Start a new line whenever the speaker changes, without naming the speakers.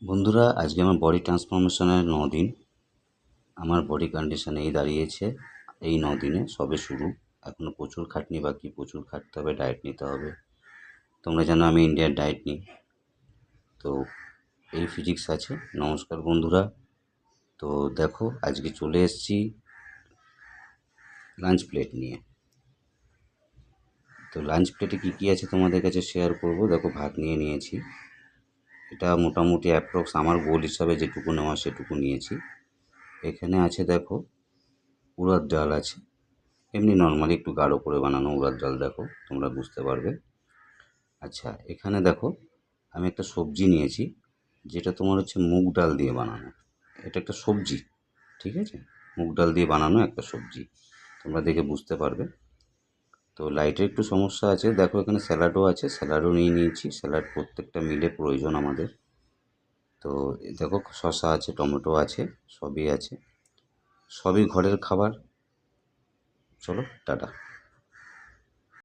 বন্ধুরা, আজকে আমার বডি ট্রান্সফরমেশনের 9 দিন। আমার বডি কন্ডিশন এই দাঁড়িয়েছে, এই 9 দিনে সবে শুরু। এখনও প্রচুর খাটনি বাকি, প্রচুর খাটতে হবে, ডায়েট নিতে হবে। তোমরা জানো আমি ইন্ডিয়ার ডায়েট নিই। তো এই ফিজিক্স আছে। নমস্কার বন্ধুরা। তো দেখো, আজকে চলে এসেছি লাঞ্চ প্লেট নিয়ে। তো লাঞ্চ প্লেটে কী কী আছে তোমাদের কাছে শেয়ার করব। দেখো, ভাত নিয়ে নিয়েছি। এটা মোটামুটি অ্যাপ্রক্স আমার গোল হিসাবে যেটুকু নেওয়া সেটুকু নিয়েছি। এখানে আছে দেখো, উড়দ ডাল আছে, এমনি নর্মালি একটু গাঢ় করে বানানো উড়দ ডাল, দেখো তোমরা বুঝতে পারবে। আচ্ছা, এখানে দেখো আমি একটা সবজি নিয়েছি, যেটা তোমার হচ্ছে মুগ ডাল দিয়ে বানানো। এটা একটা সবজি, ঠিক আছে? মুগ ডাল দিয়ে বানানো একটা সবজি, তোমরা দেখে বুঝতে পারবে। তো লাইটের একটু সমস্যা আছে। দেখো এখানে স্যালাডও আছে, স্যালাডও নিয়ে নিয়েছি। স্যালাড প্রত্যেকটা মিলে প্রয়োজন আমাদের। তো দেখো শসা আছে, টমেটো আছে, সবই আছে, সবই ঘরের খাবার। চলো টাটা।